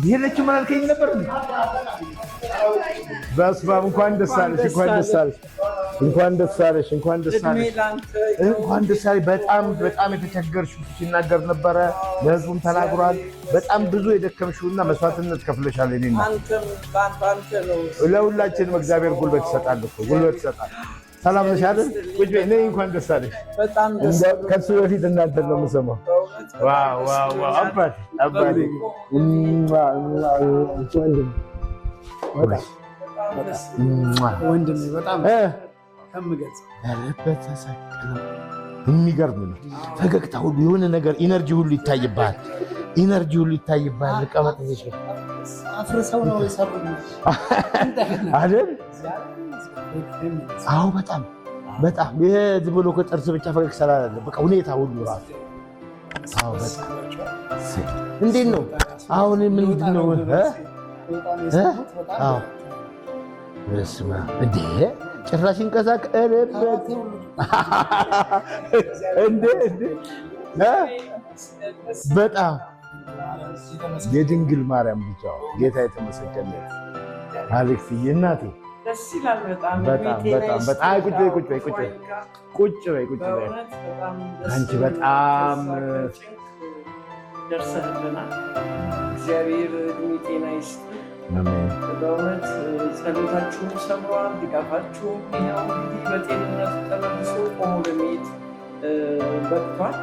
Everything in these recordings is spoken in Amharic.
ይሄለች ማልከኝ ነበር በስመ አብ እንኳን ደስ አለሽ እንኳን ደስ አለሽ እንኳን ደስ አለሽ እንኳን ደስ አለሽ እንኳን ደስ አለሽ በጣም የተቸገርሽው ሲናገር ነበረ ለህዝቡም ተናግሯል በጣም ብዙ የደከምሽውና መስዋዕትነት ከፍለሻል እኔና ለሁላችንም እግዚአብሔር ጉልበት ይሰጣል እኮ ጉልበት ይሰጣል ሰላም ነሽ አይደል ቁጭ በይ ነይ እንኳን ደስ አለሽ በጣም ደስ ከሱ በፊት እናንተ ነው የምሰማው ዋው ዋው ዋው አባቴ ወንድሜ በጣም ከምገልጽ ያለበት ተሰቀለ የሚገርም ነው ፈገግታ ሁሉ የሆነ ነገር ኢነርጂ ሁሉ ይታይባል ልቀመጥ እዚህ አፍርሰው ነው የሰሩት አይደል አዎ በጣም ይሄ ዝም ብሎ ከጥርስ ብቻ ፈገግታ አይደለም በቃ ሁኔታ ሁሉ ራሱ አዎ በጣም እንዴት ነው አሁን ምንድን ነው አዎ በስመ አብ እንዴ ጭራሽ እንቀሳቀለበት እንዴ በጣም የድንግል ማርያም ልጅ ጌታ የተመሰገነ አሌክስዬ እናቴ ደስ ይላል በጣም ቁጭ በይ አንቺ በጣም ደርሰህልናል እግዚአብሔር እድሜ ጤና ይስጥ በእውነት ጸሎታችሁን ሰምሯል ድጋፋችሁም ይኸው እንግዲህ በጤንነቱ ተመልሶ ቆሞ ለመሄድ በቅቷል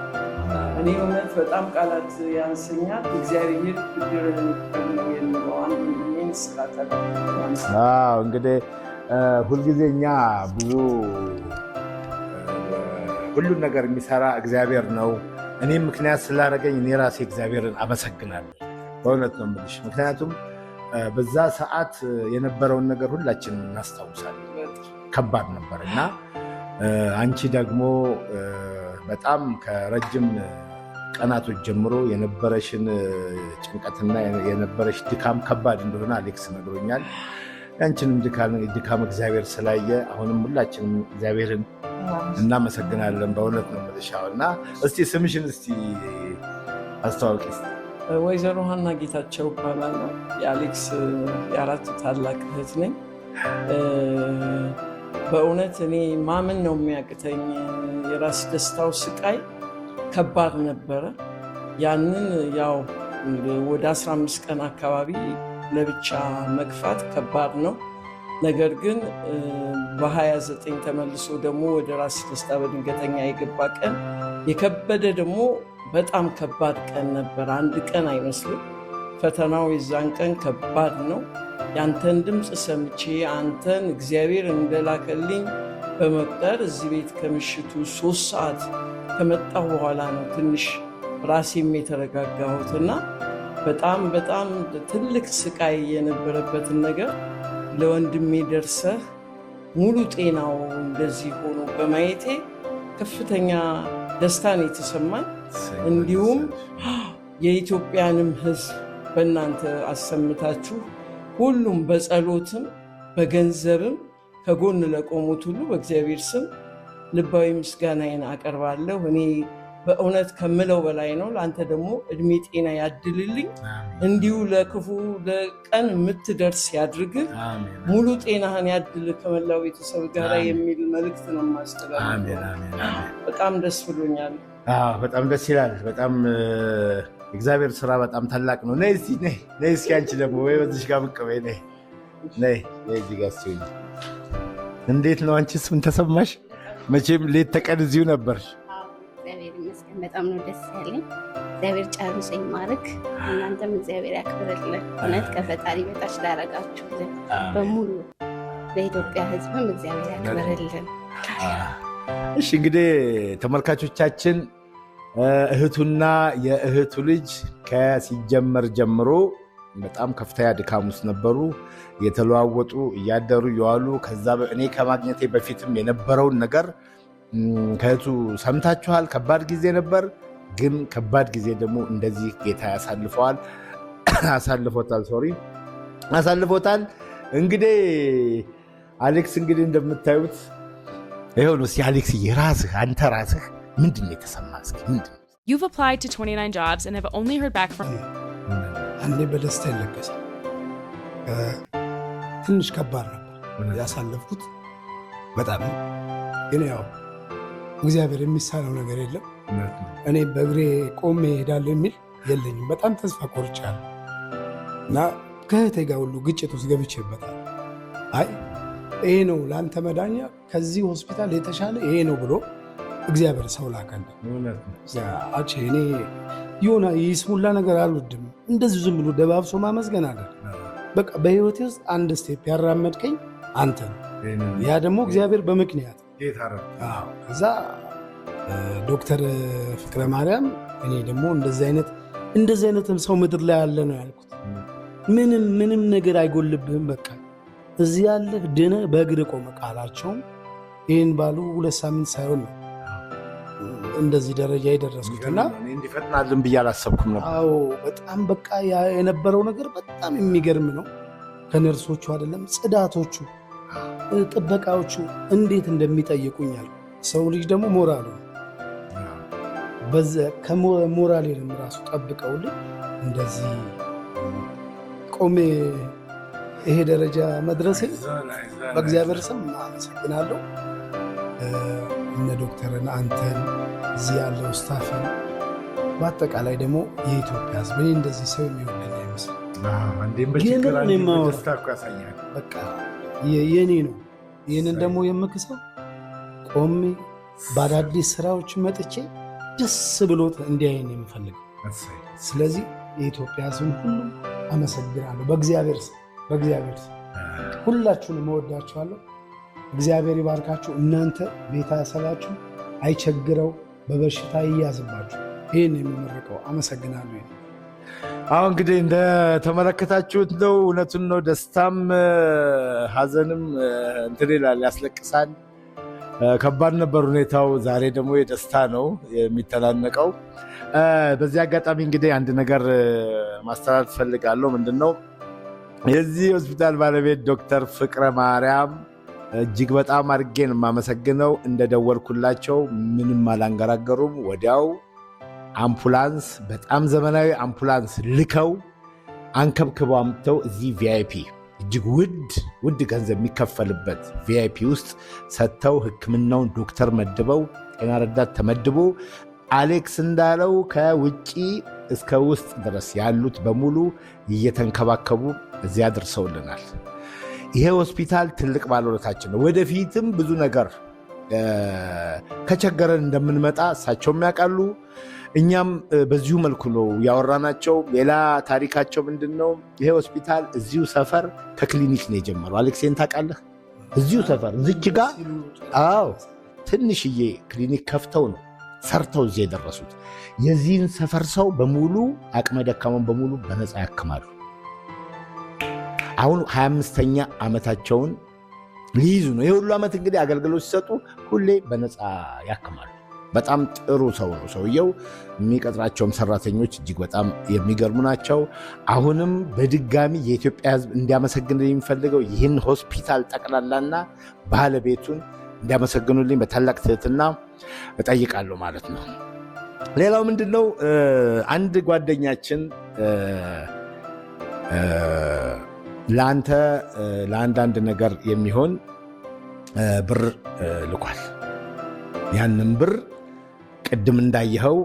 እኔ እውነት በጣም ቃላት ያንሰኛል እግዚአብሔር ብድርህን ይክፈል የሚለው አንድ ወንድሜን እንግዲህ ሁልጊዜ እኛ ብዙ ሁሉን ነገር የሚሰራ እግዚአብሔር ነው እኔም ምክንያት ስላደረገኝ እኔ ራሴ እግዚአብሔርን አመሰግናለሁ በእውነት ነው የምልሽ ምክንያቱም በዛ ሰዓት የነበረውን ነገር ሁላችንም እናስታውሳለን ከባድ ነበር እና አንቺ ደግሞ በጣም ከረጅም ቀናቶች ጀምሮ የነበረሽን ጭንቀትና የነበረሽ ድካም ከባድ እንደሆነ አሌክስ ነግሮኛል ያንቺንም ድካም እግዚአብሔር ስላየ አሁንም ሁላችንም እግዚአብሔርን እናመሰግናለን በእውነት ነው የምልሻው እና እስቲ ስምሽን እስቲ አስተዋውቂ ወይዘሮ ሀና ጌታቸው እባላለሁ የአሌክስ የአራት ታላቅ እህት ነኝ በእውነት እኔ ማመን ነው የሚያቅተኝ የራስ ደስታው ስቃይ ከባድ ነበረ ያንን ያው ወደ 15 ቀን አካባቢ ለብቻ መግፋት ከባድ ነው ነገር ግን በ29 ተመልሶ ደግሞ ወደ ራስ ደስታ በድንገተኛ የገባ ቀን የከበደ ደግሞ በጣም ከባድ ቀን ነበር አንድ ቀን አይመስልም ፈተናው የዛን ቀን ከባድ ነው ያንተን ድምፅ ሰምቼ አንተን እግዚአብሔር እንደላከልኝ በመቁጠር እዚህ ቤት ከምሽቱ 3 ሰዓት ከመጣሁ በኋላ ነው ትንሽ ራሴም የተረጋጋሁትና በጣም ትልቅ ስቃይ የነበረበትን ነገር ለወንድሜ ደርሰህ ሙሉ ጤናው እንደዚህ ሆኖ በማየቴ ከፍተኛ ደስታን የተሰማኝ እንዲሁም የኢትዮጵያንም ሕዝብ በእናንተ አሰምታችሁ ሁሉም በጸሎትም በገንዘብም ከጎን ለቆሙት ሁሉ በእግዚአብሔር ስም ልባዊ ምስጋናዬን አቀርባለሁ እኔ በእውነት ከምለው በላይ ነው ለአንተ ደግሞ እድሜ ጤና ያድልልኝ እንዲሁ ለክፉ ለቀን የምትደርስ ያድርግህ ሙሉ ጤናህን ያድል ከመላው ቤተሰብ ጋር የሚል መልእክት ነው ማስተላለፍ በጣም ደስ ብሎኛል በጣም ደስ ይላል በጣም እግዚአብሔር ስራ በጣም ታላቅ ነው ነይ እስኪ አንቺ ደግሞ ወይ በዚህ ጋር ብቅ በይ ነይ እዚህ ጋር እስኪ እንዴት ነው አንቺስ ምን ተሰማሽ መቼም ሌት ተቀን እዚሁ ነበርሽ እግዚአብሔር ይመስገን በጣም ነው ደስ ያለኝ እግዚአብሔር ጨርሶኝ ማረክ እናንተም እግዚአብሔር ያክብርልን እውነት ከፈጣሪ በታች ላረጋችሁልን በሙሉ ለኢትዮጵያ ሕዝብም እግዚአብሔር ያክብርልን እሺ እንግዲህ ተመልካቾቻችን እህቱና የእህቱ ልጅ ከሲጀመር ጀምሮ በጣም ከፍተኛ ድካም ውስጥ ነበሩ የተለዋወጡ እያደሩ ይዋሉ ከዛ እኔ ከማግኘቴ በፊትም የነበረውን ነገር ከእህቱ ሰምታችኋል ከባድ ጊዜ ነበር ግን ከባድ ጊዜ ደግሞ እንደዚህ ጌታ አሳልፎታል እንግዲህ አሌክስ እንግዲህ እንደምታዩት ይሄው ነው አሌክስ የራስህ አንተ ራስህ ምንድነው የተሰማህ እስኪ ምንድነው You've applied to 29 jobs and have only heard back from አንዴ በደስታ ይለቀሳል። ትንሽ ከባድ ነበር ያሳለፍኩት በጣም ግን ያው እግዚአብሔር የሚሳነው ነገር የለም። እኔ በእግሬ ቆሜ እሄዳለሁ የሚል የለኝም። በጣም ተስፋ ቆርጫለሁ እና ከእህቴ ጋር ሁሉ ግጭት ውስጥ ገብቼበታል። አይ ይሄ ነው ለአንተ መዳኛ፣ ከዚህ ሆስፒታል የተሻለ ይሄ ነው ብሎ እግዚአብሔር ሰው ላከልኝ። እኔ የሆነ ይስሙላ ነገር አልወድም። እንደዚህ ዝም ብሎ ደባብሶ ማመስገን አለ። በቃ በህይወቴ ውስጥ አንድ ስቴፕ ያራመድከኝ አንተ ነው። ያ ደግሞ እግዚአብሔር በምክንያት ከዛ ዶክተር ፍቅረ ማርያም እኔ ደግሞ እንደዚህ አይነትም ሰው ምድር ላይ ያለ ነው ያልኩት። ምንም ነገር አይጎልብህም፣ በቃ እዚህ ያለህ ድነህ በእግር ቆመ ቃላቸውም ይህን ባሉ 2 ሳምንት ሳይሆን ነው እንደዚህ ደረጃ የደረስኩትና እንዲፈጥናልን ብዬ አላሰብኩም ነበር። አዎ በጣም በቃ የነበረው ነገር በጣም የሚገርም ነው። ከነርሶቹ አይደለም ጽዳቶቹ፣ ጥበቃዎቹ እንዴት እንደሚጠይቁኛል። ሰው ልጅ ደግሞ ሞራሉ ከሞራሌንም ራሱ ጠብቀውልኝ እንደዚህ ቆሜ ይሄ ደረጃ መድረሴ በእግዚአብሔር ስም አመሰግናለሁ። እነ ዶክተርን፣ አንተን፣ እዚህ ያለው ስታፍን፣ በአጠቃላይ ደግሞ የኢትዮጵያ ሕዝብ እኔ እንደዚህ ሰው የሚወደኝ አይመስልም። በቃ የኔ ነው። ይህንን ደግሞ የምክሰው ቆሜ በአዳዲስ ስራዎች መጥቼ ደስ ብሎት እንዲያየን የምፈልገው። ስለዚህ የኢትዮጵያ ሕዝብ ሁሉ አመሰግናለሁ። በእግዚአብሔር ስም ሁላችሁንም እወዳችኋለሁ። እግዚአብሔር ይባርካችሁ። እናንተ ቤተሰባችሁ አይቸግረው፣ በበሽታ ይያዝባችሁ። ይህን የሚመረቀው አመሰግናለሁ። አሁን እንግዲህ እንደተመለከታችሁት ነው። እውነቱን ነው። ደስታም ሀዘንም እንትን ይላል፣ ያስለቅሳል። ከባድ ነበር ሁኔታው። ዛሬ ደግሞ የደስታ ነው የሚተናነቀው። በዚህ አጋጣሚ እንግዲህ አንድ ነገር ማስተላለፍ ፈልጋለሁ። ምንድን ነው የዚህ ሆስፒታል ባለቤት ዶክተር ፍቅረ ማርያም እጅግ በጣም አድርጌ ነው የማመሰግነው። እንደደወልኩላቸው ምንም አላንገራገሩም። ወዲያው አምፑላንስ፣ በጣም ዘመናዊ አምፑላንስ ልከው አንከብክበው አምጥተው እዚህ ቪአይፒ እጅግ ውድ ገንዘብ የሚከፈልበት ቪአይፒ ውስጥ ሰጥተው ሕክምናውን ዶክተር መድበው ጤና ረዳት ተመድቦ አሌክስ እንዳለው ከውጭ እስከ ውስጥ ድረስ ያሉት በሙሉ እየተንከባከቡ እዚያ ደርሰውልናል። ይሄ ሆስፒታል ትልቅ ባለውለታችን ነው። ወደፊትም ብዙ ነገር ከቸገረን እንደምንመጣ እሳቸውም ያውቃሉ። እኛም በዚሁ መልኩ ነው ያወራናቸው። ሌላ ታሪካቸው ምንድን ነው? ይሄ ሆስፒታል እዚሁ ሰፈር ከክሊኒክ ነው የጀመረው። አሌክሴን ታውቃለህ? እዚሁ ሰፈር ዝች ጋ ትንሽዬ ክሊኒክ ከፍተው ነው ሰርተው እዚህ የደረሱት። የዚህን ሰፈር ሰው በሙሉ አቅመ ደካማን በሙሉ በነፃ ያክማሉ። አሁን 25ኛ ዓመታቸውን ሊይዙ ነው። የሁሉ ዓመት እንግዲህ አገልግሎት ሲሰጡ ሁሌ በነፃ ያክማሉ። በጣም ጥሩ ሰው ነው ሰውየው። የሚቀጥራቸውም ሰራተኞች እጅግ በጣም የሚገርሙ ናቸው። አሁንም በድጋሚ የኢትዮጵያ ሕዝብ እንዲያመሰግን የሚፈልገው ይህን ሆስፒታል ጠቅላላና ባለቤቱን እንዲያመሰግኑልኝ በታላቅ ትህትና እጠይቃለሁ ማለት ነው። ሌላው ምንድነው አንድ ጓደኛችን ለአንተ ለአንዳንድ ነገር የሚሆን ብር ልኳል። ያንን ብር ቅድም እንዳየኸው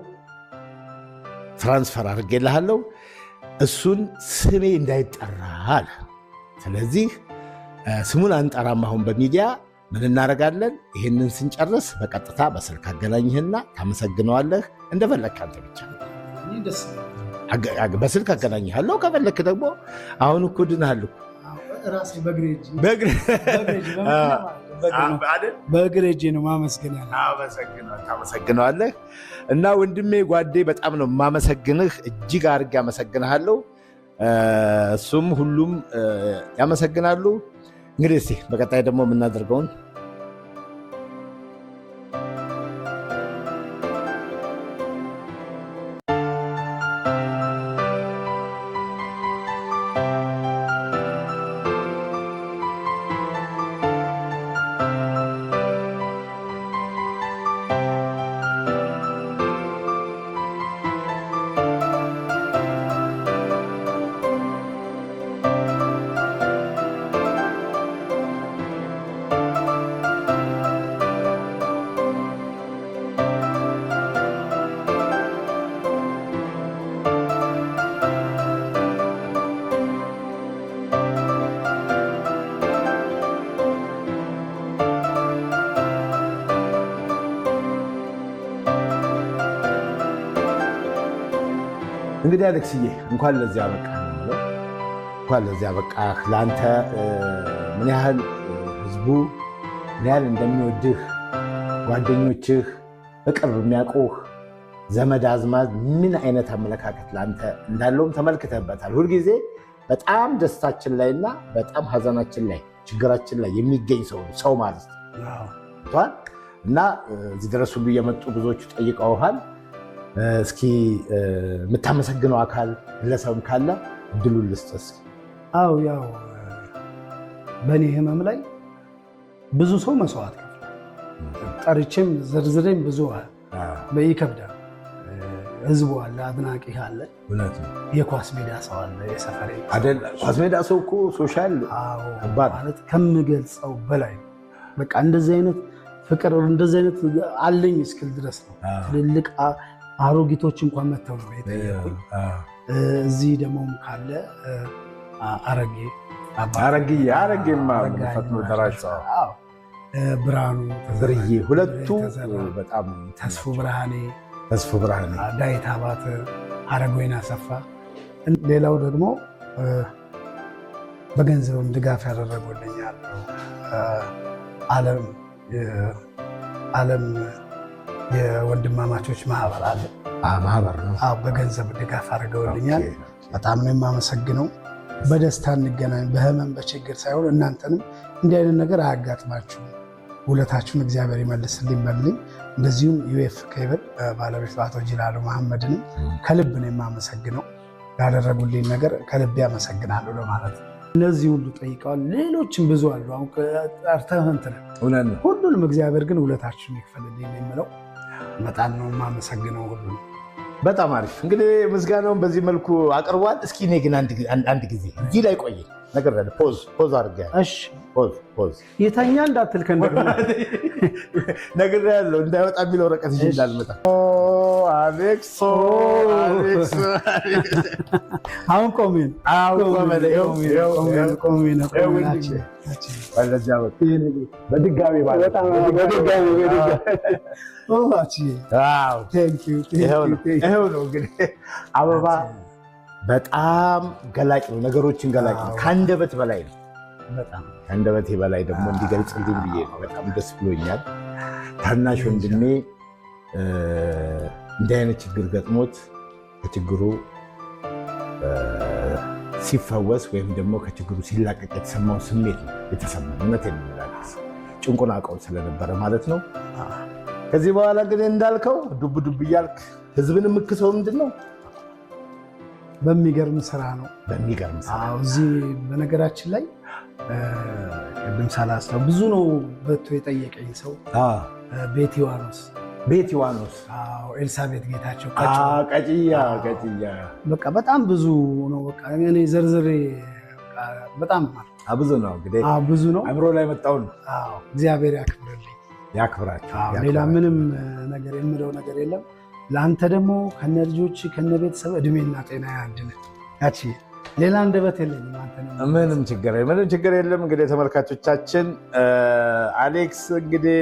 ትራንስፈር አድርጌልሃለሁ። እሱን ስሜ እንዳይጠራ አለ። ስለዚህ ስሙን አንጠራም። አሁን በሚዲያ ምን እናደርጋለን? ይህንን ስንጨርስ በቀጥታ በስልክ አገናኝህና ታመሰግነዋለህ። እንደፈለግህ አንተ ብቻ በስልክ አገናኝሃለሁ። ከፈለክ ደግሞ አሁን እኮ ድናሃል እኮ በእግሬ እጄ ነው ማመስገን። ታመሰግነዋለህ። እና ወንድሜ ጓዴ በጣም ነው የማመሰግንህ። እጅግ አድርጌ አመሰግንሃለሁ። እሱም ሁሉም ያመሰግናሉ። እንግዲህ እስኪ በቀጣይ ደግሞ የምናደርገውን እንግዲህ አሌክስዬ እንኳን ለዚህ አበቃ ነው። እንኳን ለዚህ አበቃ። ለአንተ ምን ያህል ህዝቡ ምን ያህል እንደሚወድህ ጓደኞችህ በቅርብ የሚያውቁህ ዘመድ አዝማድ ምን አይነት አመለካከት ለአንተ እንዳለውም ተመልክተበታል። ሁልጊዜ በጣም ደስታችን ላይና በጣም ሀዘናችን ላይ ችግራችን ላይ የሚገኝ ሰው ማለት ነው እና እዚህ ድረስ ሁሉ እየመጡ ብዙዎቹ ጠይቀውሃል። እስኪ የምታመሰግነው አካል ግለሰብም ካለ እድሉን ልስጥህ። አው ያው በእኔ ህመም ላይ ብዙ ሰው መስዋዕት ጠርቼም ዝርዝሬም ብዙ ይከብዳል። ህዝቡ አለ፣ አድናቂ አለ፣ የኳስ ሜዳ ሰው አለ። የሰፈሬ ኳስ ሜዳ ሰው እኮ ሶሻል ማለት ከምገልጸው በላይ በቃ እንደዚህ አይነት ፍቅር እንደዚህ አይነት አለኝ እስክል ድረስ ነው። ትልልቅ አሮጊቶች እንኳን መተው ነው የጠየቁኝ። እዚህ ደግሞ ካለ አረጌማ ፈጥኖ ደራሽ ብርሃኑ ብርዬ፣ ሁለቱ በጣም ተስፉ ብርሃኔ፣ ዳዊት አባተ፣ አረጎይና አሰፋ። ሌላው ደግሞ በገንዘብም ድጋፍ ያደረጉልኛል። ዓለም የወንድማማቾች ማህበር አለ፣ ማህበር ነው። በገንዘብ ድጋፍ አድርገውልኛል። በጣም ነው የማመሰግነው። በደስታ እንገናኝ፣ በህመም በችግር ሳይሆን እናንተንም እንዲህ አይነት ነገር አያጋጥማችሁ፣ ውለታችሁን እግዚአብሔር ይመልስልኝ በልኝ። እንደዚሁም ዩኤፍ ኬብል ባለቤት አቶ ጅላሉ መሐመድንም ከልብ ነው የማመሰግነው። ያደረጉልኝ ነገር ከልብ ያመሰግናለሁ ለማለት ነው። እነዚህ ሁሉ ጠይቀዋል። ሌሎችም ብዙ አሉ። አሁን ጠርተህ እንትን ሁሉንም እግዚአብሔር ግን ውለታችሁን ይክፈልልኝ የምለው በጣም ነው የማመሰግነው ሁሉ። በጣም አሪፍ። እንግዲህ ምስጋናውን በዚህ መልኩ አቅርቧል። እስኪ እኔ ግን አንድ ጊዜ እዚህ ላይ ቆየ ነገር ፖዝ አድርጌያለሁ። እሺ ፖዝ የተኛ እንዳትል ነገር ያለው እንዳይወጣ የሚል ወረቀት ይዤ እንዳልመጣ። አሌክስ አሁን ቆሜን በድጋሚ ይኸው ነው እንግዲህ አበባ በጣም ገላጭ ነው፣ ነገሮችን ገላጭ ነው። ከአንደበት በላይ ነው። ከአንደበቴ በላይ ደግሞ እንዲገልጽልኝ ብዬ ነው። በጣም ደስ ብሎኛል። ታናሽ ወንድሜ እንዲህ አይነት ችግር ገጥሞት ከችግሩ ሲፈወስ ወይም ደግሞ ከችግሩ ሲላቀቅ የተሰማው ስሜት ነው የተሰማው። እውነቴን ነው የምልህ፣ ጭንቁን አውቀው ስለነበረ ማለት ነው። ከዚህ በኋላ ግን እንዳልከው ዱብ ዱብ እያልክ ህዝብን የምክሰው ምንድን ነው? በሚገርም ስራ ነው። በሚገርም ስራ እዚህ በነገራችን ላይ ቅድም ሳላስታው ብዙ ነው በቶ የጠየቀኝ ሰው ቤት ዮሐንስ፣ ኤልሳቤት ጌታቸው፣ ቀጭያ በቃ በጣም ብዙ ነው። በቃ እኔ ዘርዝሬ በጣም ብዙ ነው። እንግዲህ ብዙ ነው። አእምሮ ላይ መጣውን እግዚአብሔር ያክብርልኝ፣ ያክብራቸው። ሌላ ምንም ነገር የምለው ነገር የለም። ለአንተ ደግሞ ከነ ልጆች ከነ ቤተሰብ እድሜና ጤና ያድልህ። ያቺ ሌላ አንደበት የለኝም። ምንም ችግር የለም። እንግዲህ ተመልካቾቻችን አሌክስ እንግዲህ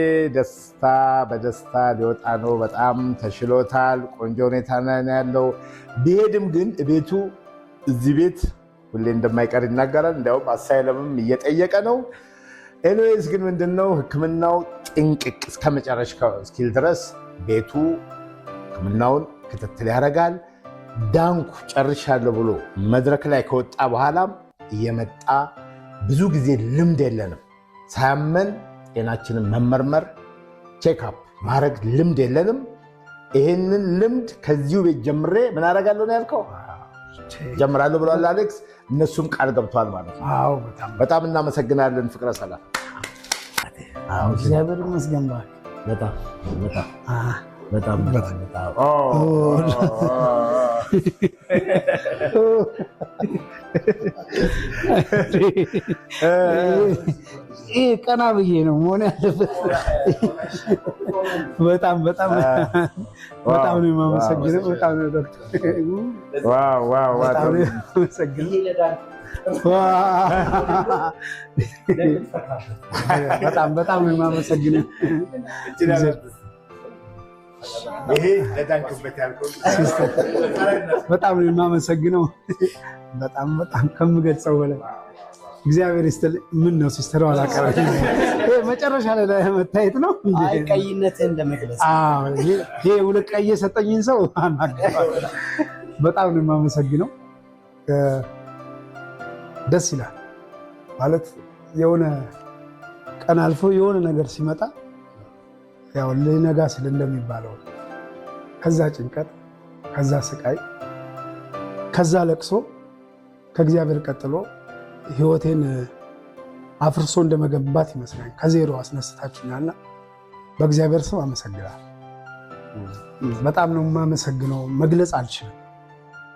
በደስታ ሊወጣ ነው። በጣም ተሽሎታል። ቆንጆ ሁኔታ ነው ያለው። ቢሄድም ግን ቤቱ እዚህ ቤት ሁሌ እንደማይቀር ይናገራል። እንዲያውም አሳይለምም እየጠየቀ ነው። ኤኒዌይስ ግን ምንድነው ሕክምናው ጥንቅቅ እስከ መጨረሻ እስኪል ድረስ ቤቱ ሕክምናውን ክትትል ያደርጋል። ዳንኩ ጨርሻለሁ ብሎ መድረክ ላይ ከወጣ በኋላም እየመጣ ብዙ ጊዜ ልምድ የለንም፣ ሳያመን ጤናችንን መመርመር ቼክአፕ ማድረግ ልምድ የለንም። ይህንን ልምድ ከዚሁ ቤት ጀምሬ ምን አደርጋለሁ ነው ያልከው? ጀምራለሁ ብሏል አሌክስ። እነሱም ቃል ገብተዋል ማለት ነው። በጣም እናመሰግናለን። ፍቅረ ሰላም። እግዚአብሔር ይመስገን። በጣም ይህ ቀና ብዬ ነው መሆን ያለበት። በጣም ነው የማመሰግነው። በጣም ነው በጣም ነው የማመሰግነው። ይሄ ለዳንክበት ያልከው በጣም ነው የማመሰግነው። በጣም ከምገልጸው በላይ እግዚአብሔር ይስጥልኝ። ምን ነው ሲስተር አላቀረች መጨረሻ ላይ መታየት ነው። አይ ቀይነትን እንደመግለጽ ይሄ ሁለት ቀይ የሰጠኝን ሰው በጣም ነው የማመሰግነው። ደስ ይላል ማለት የሆነ ቀን አልፎ የሆነ ነገር ሲመጣ ያው ሊነጋ ስል እንደሚባለው ከዛ ጭንቀት፣ ከዛ ስቃይ፣ ከዛ ለቅሶ ከእግዚአብሔር ቀጥሎ ህይወቴን አፍርሶ እንደመገንባት ይመስላል። ከዜሮ አስነስታችሁኛልና በእግዚአብሔር ስም አመሰግናለሁ። በጣም ነው የማመሰግነው። መግለጽ አልችልም።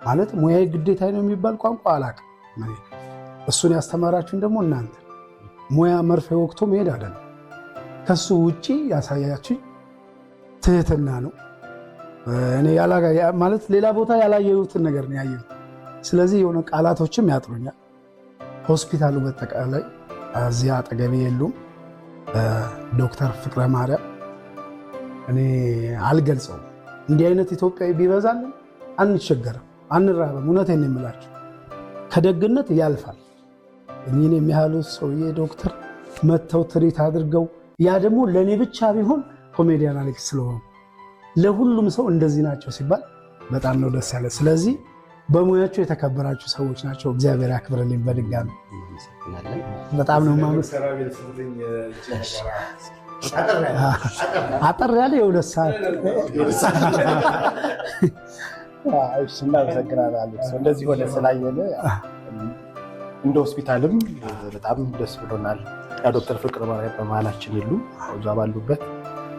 ማለት ሙያዊ ግዴታ ነው የሚባል ቋንቋ አላውቅም። እሱን ያስተማራችሁን ደግሞ እናንተ ሙያ መርፌ ወቅቶ መሄድ አይደለም። ከሱ ውጪ ያሳያችሁኝ ትህትና ነው። እኔ ማለት ሌላ ቦታ ያላየሁትን ነገር ነው ያየሁት። ስለዚህ የሆነ ቃላቶችም ያጥሩኛል። ሆስፒታሉ በጠቃላይ እዚያ አጠገቤ የሉም። ዶክተር ፍቅረ ማርያም እኔ አልገልጸውም። እንዲህ አይነት ኢትዮጵያዊ ቢበዛልን አንቸገርም፣ አንራበም። እውነቴን ነው የምላቸው። ከደግነት ያልፋል። እኔን የሚያህሉ ሰውዬ ዶክተር መጥተው ትሪት አድርገው ያ ደግሞ ለእኔ ብቻ ቢሆን ኮሜዲያን አሌክስ ስለሆኑ ለሁሉም ሰው እንደዚህ ናቸው ሲባል በጣም ነው ደስ ያለ። ስለዚህ በሙያቸው የተከበራችሁ ሰዎች ናቸው። እግዚአብሔር ያክብርልኝ። በድጋሚ በጣም ነው አጠር ያለ የሁለት ሰዓት እናመሰግናለን። እንደዚህ ሆነ ስላየን እንደ ሆስፒታልም በጣም ደስ ብሎናል። ዶክተር ፍቅረ ማርያም በመሀላችን የሉ እዛ ባሉበት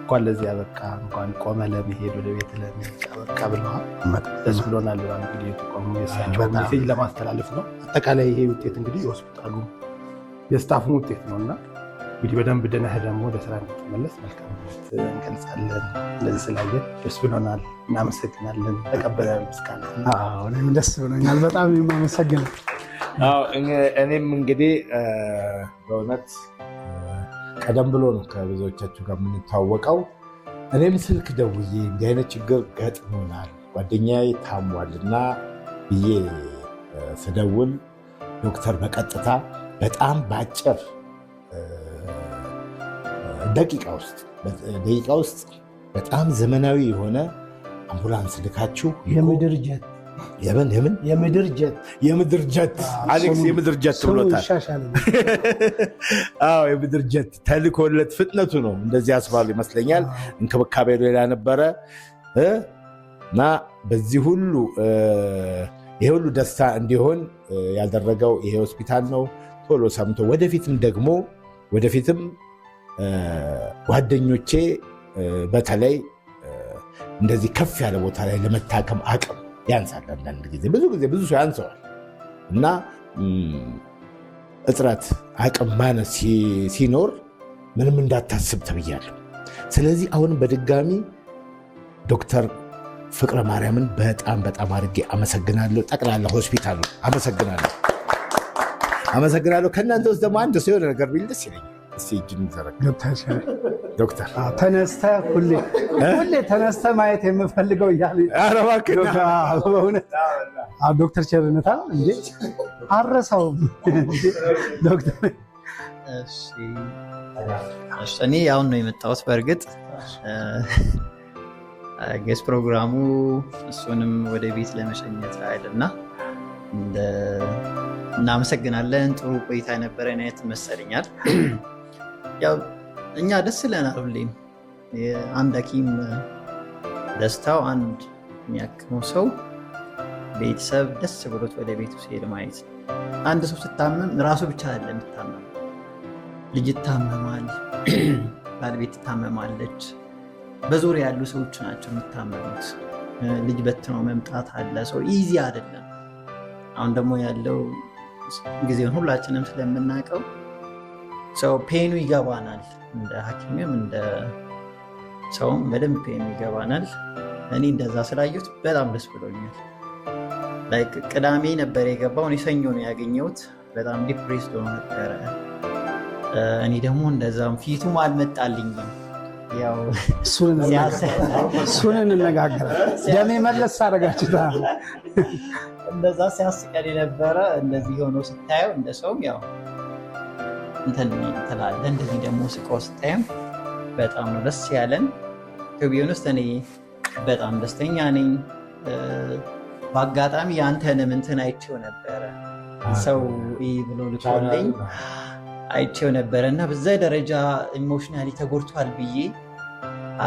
እንኳን ለዚህ ያበቃ እንኳን ቆመ ለመሄድ ወደ ቤት ለመሄድ ያበቃ ብለዋል። ደስ ብሎናል። እንግዲህ የተቆሙ የሳቸው ሜሴጅ ለማስተላለፍ ነው። አጠቃላይ ይሄ ውጤት እንግዲህ የሆስፒታሉ የስታፉን ውጤት ነው እና እንግዲህ በደንብ ደህና ደግሞ ወደ ስራ እንድትመለስ መልካም እንገልጻለን። እንደዚህ ስላየን ደስ ብሎናል። እናመሰግናለን። ተቀበለ ምስጋና። እኔም ደስ ብሎኛል። በጣም የማመሰግነው እኔም እንግዲህ በእውነት ቀደም ብሎ ነው ከብዙዎቻችሁ ጋር የምንታወቀው። እኔም ስልክ ደውዬ እንዲህ አይነት ችግር ገጥሞናል ጓደኛዬ ታሟልና ብዬ ስደውል ዶክተር በቀጥታ በጣም በአጭር ደቂቃ ውስጥ በጣም ዘመናዊ የሆነ አምቡላንስ ልካችሁ የምድር ጀት የምድር ጀት አሌክስ የምድር ጀት ብሎታል። አዎ የምድር ጀት ተልኮለት ፍጥነቱ ነው እንደዚህ ያስባሉ ይመስለኛል። እንክብካቤ ሌላ ነበረ እና በዚህ ሁሉ ይሄ ሁሉ ደስታ እንዲሆን ያደረገው ይሄ ሆስፒታል ነው። ቶሎ ሰምቶ ወደፊትም ጓደኞቼ በተለይ እንደዚህ ከፍ ያለ ቦታ ላይ ለመታከም አቅም ያንሳል። አንዳንድ ጊዜ ብዙ ሰው ያንሰዋል እና እጥረት አቅም ማነስ ሲኖር ምንም እንዳታስብ ተብያለሁ። ስለዚህ አሁንም በድጋሚ ዶክተር ፍቅረ ማርያምን በጣም አድርጌ አመሰግናለሁ። ጠቅላላ ሆስፒታሉ አመሰግናለሁ። ከእናንተ ውስጥ ደግሞ አንድ ሰው የሆነ ነገር ቢል ደስ ይለኛል። እስኪ እጅን ዘረግ ዶክተር ሁሌ ተነስተህ ማየት የምፈልገው እያለ ዶክተር ቸርነታ እንዴ አረሳውም። እኔ አሁን ነው የመጣሁት። በእርግጥ ጌስ ፕሮግራሙ እሱንም ወደ ቤት ለመሸኘት አይደልና እናመሰግናለን። ጥሩ ቆይታ የነበረን አይነት መሰለኛል። ያው እኛ ደስ ይለናል ሁሌም። አንድ ሐኪም ደስታው አንድ የሚያክመው ሰው ቤተሰብ ደስ ብሎት ወደ ቤቱ ሲሄድ ማየት። አንድ ሰው ስታመም ራሱ ብቻ አይደለም የሚታመም፣ ልጅ ይታመማል፣ ባለቤት ትታመማለች፣ በዙሪያ ያሉ ሰዎች ናቸው የሚታመሙት። ልጅ በትነው መምጣት አለ። ሰው ኢዚ አይደለም። አሁን ደግሞ ያለው ጊዜውን ሁላችንም ስለምናውቀው ሰው ፔኑ ይገባናል። እንደ ሐኪምም እንደ ሰውም በደንብ ፔኑ ይገባናል። እኔ እንደዛ ስላየሁት በጣም ደስ ብሎኛል። ቅዳሜ ነበር የገባው፣ እኔ ሰኞ ነው ያገኘሁት። በጣም ዲፕሬስድ ሆኖ ነበረ። እኔ ደግሞ እንደዛም ፊቱም አልመጣልኝም። ያው እሱን እንነጋገር። ደሜ መለስ አደረጋችሁት። እንደዛ ሲያስቀን የነበረ እንደዚህ ሆኖ ስታየው እንደ ሰውም ያው እንትን ትላለህ። እንደዚህ ደግሞ ስቆ ስታየም በጣም ነው ደስ ያለን። ቢሆን ውስጥ እኔ በጣም ደስተኛ ነኝ። በአጋጣሚ የአንተንም እንትን አይቼው ነበረ ሰው ብሎ ልኮልኝ አይቼው ነበረ እና በዛ ደረጃ ኢሞሽናሊ ተጎድቷል ብዬ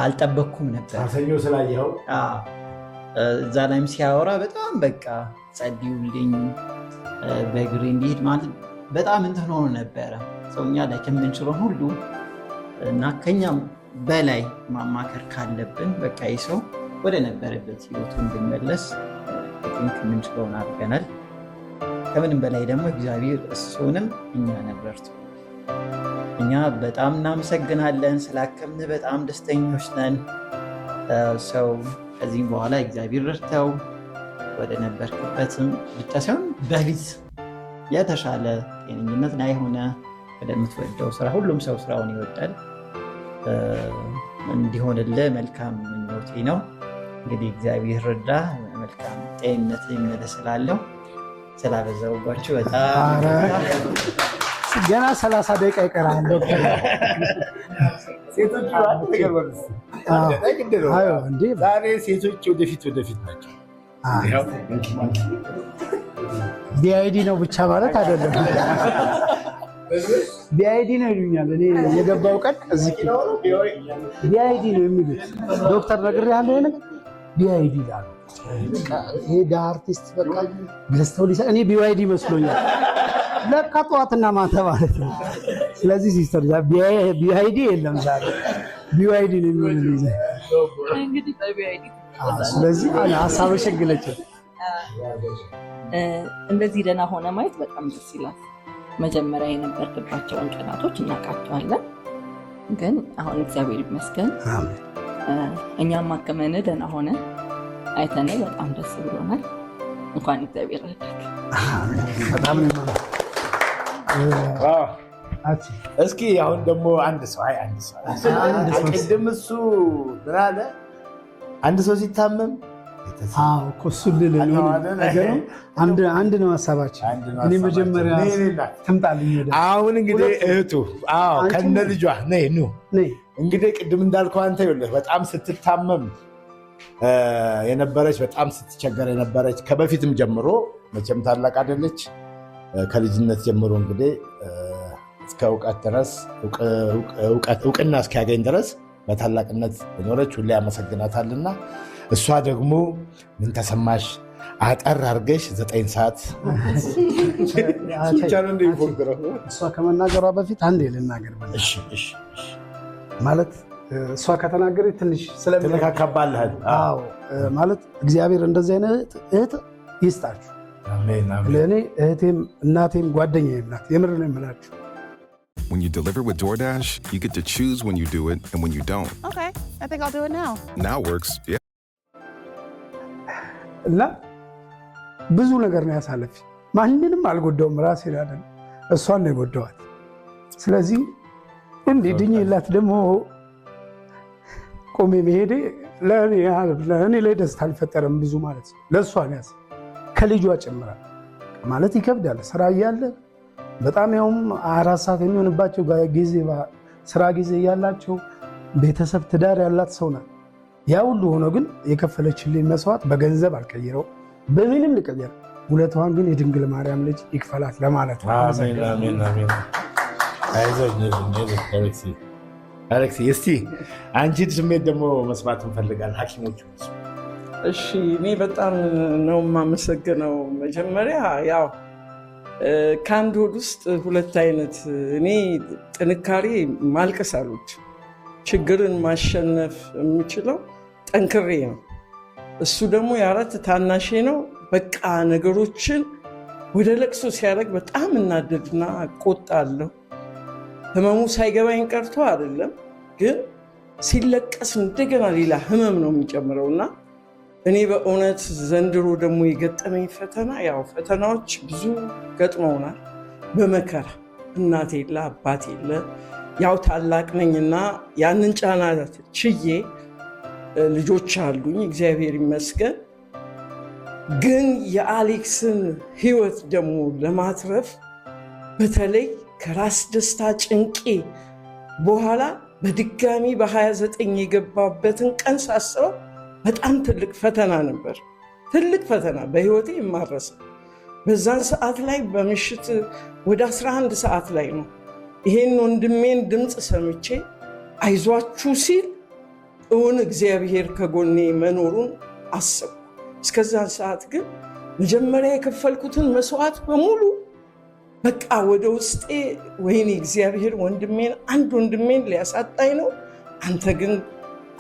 አልጠበቅኩም ነበር። ሰኞ ስላየኸው እዛ ላይም ሲያወራ በጣም በቃ ጸልዩልኝ በእግሬ እንዲሄድ ማለት በጣም እንትን ሆኖ ነበረ። ሰውኛ ላይ ከምንችለው ሁሉ እና ከኛም በላይ ማማከር ካለብን በቃ ሰው ወደ ነበረበት ህይወቱ እንዲመለስ የምንችለውን አድርገናል። ከምንም በላይ ደግሞ እግዚአብሔር እሱንም እኛ ነበርቱ እኛ በጣም እናመሰግናለን። ስላከምን በጣም ደስተኞች ነን። ሰው ከዚህም በኋላ እግዚአብሔር ረድተው ወደ ነበርክበትም ብቻ ሳይሆን በፊት የተሻለ ጤነኝነት ላይ ሆነ ወደምትወደው ስራ፣ ሁሉም ሰው ስራውን ይወዳል፣ እንዲሆንልህ መልካም ምኞቴ ነው። እንግዲህ እግዚአብሔር ረዳ፣ መልካም ጤንነት ይመለስላለሁ። ስላበዛውባችሁ በጣም ገና 30 ደቂቃ ይቀራል ዶክተር። ዛሬ ሴቶች ወደፊት ናቸው። ቢአይዲ ነው ብቻ ማለት አይደለም። ቢአይዲ ነው ይሉኛል። እኔ የገባው ቀን እዚህ ቢአይዲ ነው የሚሉት ዶክተር ነግሬሃለሁ። ነገር ቢአይዲ ይላሉ። ይሄ አርቲስት በቃ ገዝተው ሊሰ እኔ ቢአይዲ መስሎኛል። ለካ ጠዋትና ማታ ማለት ነው። ስለዚህ ሲስተር ቢአይዲ የለም ዛሬ ቢአይዲ ነው የሚሉት እንግዲህ በቢአይዲ። ስለዚህ ሀሳብሽ ግለጭ። እንደዚህ ደህና ሆነ ማየት በጣም ደስ ይላል። መጀመሪያ የነበርክባቸውን ቀናቶች እናውቃቸዋለን፣ ግን አሁን እግዚአብሔር ይመስገን እኛም ማከመን ደህና ሆነ አይተን በጣም ደስ ብሎናል። እንኳን እግዚአብሔር ረዳክ። በጣም እስኪ አሁን ደግሞ አንድ ሰው ቅድም እሱ ምን አለ? አንድ ሰው ሲታመም አንድ ነው ሀሳባችን። እኔ መጀመሪያ ትምጣልኝ። አሁን እንግዲህ እህቱ ከነ ልጇ እንግዲህ ቅድም እንዳልከው አንተ ይኸውልህ በጣም ስትታመም የነበረች በጣም ስትቸገር የነበረች ከበፊትም ጀምሮ መቼም ታላቅ አይደለች። ከልጅነት ጀምሮ እንግዲህ እስከ እውቀት ድረስ እውቅና እስኪያገኝ ድረስ በታላቅነት የኖረች ሁሌ ያመሰግናታልና እሷ ደግሞ ምን ተሰማሽ? አጠር አድርገሽ 9 ሰዓት እሷ ከመናገሯ በፊት አንዴ ልናገር ማለት እሷ ከተናገረች ትንሽ ስለሚነካካባልሃል ማለት እግዚአብሔር እንደዚህ አይነት እህት ይስጣችሁ። ለእኔ እህቴም እናቴም ጓደኛዬም ናት። የምር ነው የምላችሁ። When you deliver with DoorDash, you get to choose when you do it and when you don't. Okay, I think I'll do it now. Now works, yeah. እና ብዙ ነገር ነው ያሳለፍ። ማንንም አልጎዳውም፣ ራሴ አይደለም እሷን ነው የጎዳዋት። ስለዚህ እንዴ ድኜላት ደግሞ ቆሜ መሄዴ ለእኔ ላይ ደስታ አልፈጠረም ብዙ ማለት ነው። ለእሷ ነው ያስ ከልጇ ጭምራ ማለት ይከብዳል። ስራ እያለ በጣም ያውም 4 ሰዓት የሚሆንባቸው ጊዜ ስራ ጊዜ ያላቸው ቤተሰብ ትዳር ያላት ሰው ናት። ያ ሁሉ ሆኖ ግን የከፈለችልኝ መስዋዕት በገንዘብ አልቀይረው በምንም ልቀየር። ውለታዋን ግን የድንግል ማርያም ልጅ ይክፈላት ለማለት ነው። አሌክሲ እስቲ አንቺ ስሜት ደግሞ መስማት እንፈልጋለን ሐኪሞቹ። እሺ እኔ በጣም ነው የማመሰግነው። መጀመሪያ ያው ከአንድ ሆድ ውስጥ 2 አይነት እኔ ጥንካሬ ማልቀስ አሉት ችግርን ማሸነፍ የምችለው ጠንክሬ ነው። እሱ ደግሞ የ4 ታናሼ ነው። በቃ ነገሮችን ወደ ለቅሶ ሲያደርግ በጣም እናደድና እቆጣለሁ። ህመሙ ሳይገባኝ ቀርቶ አይደለም፣ ግን ሲለቀስ እንደገና ሌላ ህመም ነው የሚጨምረውና እኔ በእውነት ዘንድሮ ደግሞ የገጠመኝ ፈተና ያው ፈተናዎች ብዙ ገጥመውናል። በመከራ እናት የለ አባት የለ ያው ታላቅ ነኝና ያንን ጫና ችዬ ልጆች አሉኝ እግዚአብሔር ይመስገን። ግን የአሌክስን ህይወት ደግሞ ለማትረፍ በተለይ ከራስ ደስታ ጭንቄ በኋላ በድጋሚ በ29 የገባበትን ቀን ሳስበው በጣም ትልቅ ፈተና ነበር። ትልቅ ፈተና በህይወቴ የማረሰ በዛን ሰዓት ላይ በምሽት ወደ 11 ሰዓት ላይ ነው ይሄን ወንድሜን ድምፅ ሰምቼ አይዟችሁ ሲል እውን እግዚአብሔር ከጎኔ መኖሩን አሰብኩ። እስከዛን ሰዓት ግን መጀመሪያ የከፈልኩትን መስዋዕት በሙሉ በቃ ወደ ውስጤ ወይኔ እግዚአብሔር አንድ ወንድሜን ሊያሳጣኝ ነው፣ አንተ ግን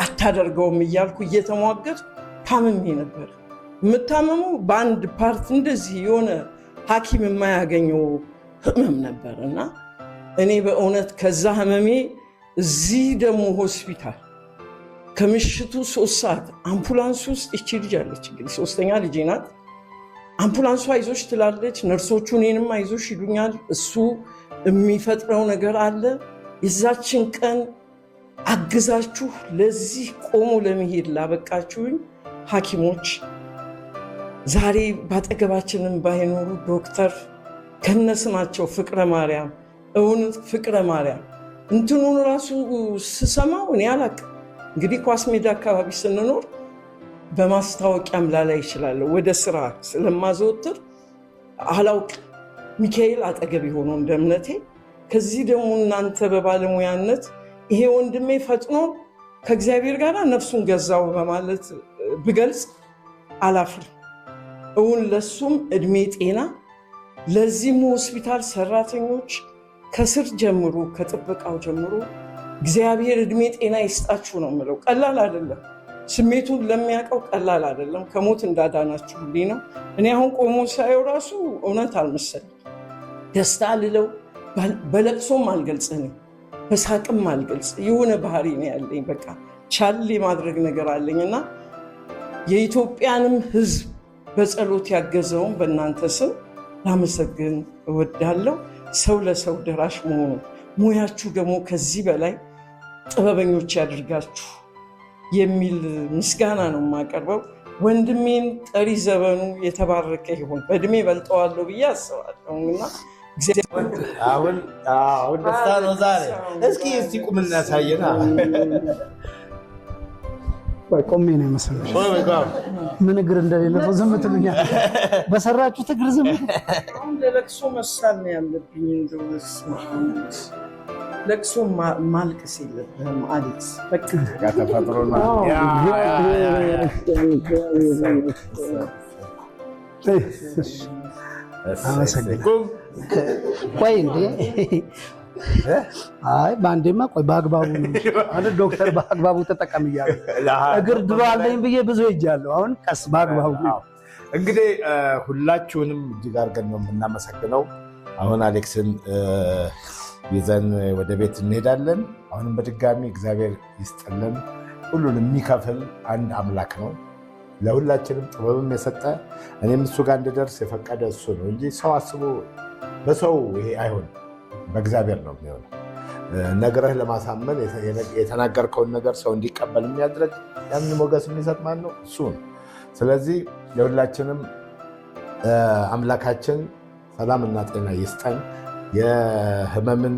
አታደርገውም እያልኩ እየተሟገት ታምሜ ነበር። የምታመመው በአንድ ፓርት እንደዚህ የሆነ ሐኪም የማያገኘው ህመም ነበር እና እኔ በእውነት ከዛ ህመሜ እዚህ ደግሞ ሆስፒታል ከምሽቱ 3 ሰዓት አምቡላንስ ውስጥ እቺ ልጅ አለች፣ እንግዲህ 3ኛ ልጄ ናት። አምቡላንሷ አይዞሽ ትላለች፣ ነርሶቹ እኔንም አይዞሽ ይሉኛል። እሱ የሚፈጥረው ነገር አለ። የዛችን ቀን አግዛችሁ ለዚህ ቆሞ ለመሄድ ላበቃችሁኝ ሐኪሞች ዛሬ ባጠገባችንም ባይኖሩ ዶክተር ከነስማቸው ፍቅረ ማርያም፣ እውነት ፍቅረ ማርያም እንትኑን ራሱ ስሰማው እኔ አላቅም። እንግዲህ ኳስ ሜዳ አካባቢ ስንኖር በማስታወቂያም ላላይ ይችላለሁ። ወደ ስራ ስለማዘወትር አላውቅ ሚካኤል አጠገብ የሆነው እንደ እምነቴ። ከዚህ ደግሞ እናንተ በባለሙያነት ይሄ ወንድሜ ፈጥኖ ከእግዚአብሔር ጋር ነፍሱን ገዛው በማለት ብገልጽ አላፍርም። እውን ለሱም እድሜ ጤና፣ ለዚህም ሆስፒታል ሰራተኞች ከስር ጀምሮ ከጥበቃው ጀምሮ እግዚአብሔር እድሜ ጤና ይስጣችሁ ነው የምለው። ቀላል አይደለም። ስሜቱን ለሚያውቀው ቀላል አይደለም። ከሞት እንዳዳናችሁልኝ ነው። እኔ አሁን ቆሞ ሳየው ራሱ እውነት አልመሰለኝ። ደስታ ልለው በለቅሶም አልገልጽም፣ በሳቅም አልገልጽ። የሆነ ባህሪ ነው ያለኝ። በቃ ቻል የማድረግ ነገር አለኝ እና የኢትዮጵያንም ሕዝብ በጸሎት ያገዘውን በእናንተ ስም ላመሰግን እወዳለሁ። ሰው ለሰው ደራሽ መሆኑ ሙያችሁ ደግሞ ከዚህ በላይ ጥበበኞች ያድርጋችሁ የሚል ምስጋና ነው የማቀርበው። ወንድሜን ጠሪ ዘመኑ የተባረከ ይሁን። በእድሜ በልጠዋለሁ ብዬ አስባለሁ እና አሁን ደስታ ነው ዛሬ። እስኪ ቁም እናሳየና ቆሜ ነው የመሰለሽ። ምን እግር እንደሌለ ዝም ትሉኛል። በሰራችሁት እግር ዝም አሁን ለለቅሶ መሳል ነው ያለብኝ። እንደውስ ለቅሶ ማልቀስ የለብህም አሌክስ። በቃ ተፈጥሮ ቆይ እንዴ! አይ በአንዴማ ቆይ፣ በአግባቡ ነው አይደል ዶክተር? በአግባቡ ተጠቀም እያሉ እግር ድሮ አለኝ ብዬ ብዙ ሄጃለሁ። አሁን ቀስ በአግባቡ ነው። እንግዲህ ሁላችሁንም እጅግ አድርገን ነው የምናመሰግነው። አሁን አሌክስን ይዘን ወደ ቤት እንሄዳለን። አሁንም በድጋሚ እግዚአብሔር ይስጥልን። ሁሉን የሚከፍል አንድ አምላክ ነው። ለሁላችንም ጥበብም የሰጠ እኔም እሱ ጋር እንድደርስ የፈቀደ እሱ ነው እንጂ ሰው አስቦ በሰው ይሄ አይሆንም፣ በእግዚአብሔር ነው የሚሆነው። ነግረህ ለማሳመን የተናገርከውን ነገር ሰው እንዲቀበል የሚያድረግ ያንን ሞገስ የሚሰጥ ማን ነው? እሱ ነው። ስለዚህ የሁላችንም አምላካችን ሰላምና ጤና ይስጠን። የህመምን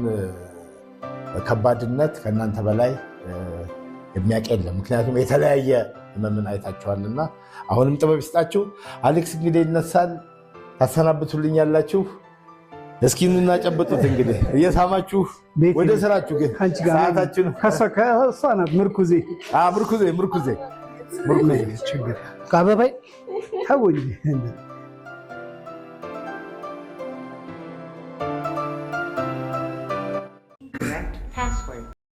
ከባድነት ከእናንተ በላይ የሚያውቅ የለም። ምክንያቱም የተለያየ ህመምን አይታችኋልና አሁንም ጥበብ ይስጣችሁ። አሌክስ እንግዲህ ይነሳል። ታሰናብቱልኝ ያላችሁ እስኪ ኑና ጨብጡት። እንግዲህ እየሳማችሁ ወደ ስራችሁ ግን ሰዓታችን ከእሷ ናት ምርኩዜ ምርኩዜ አበባይ ተውኝ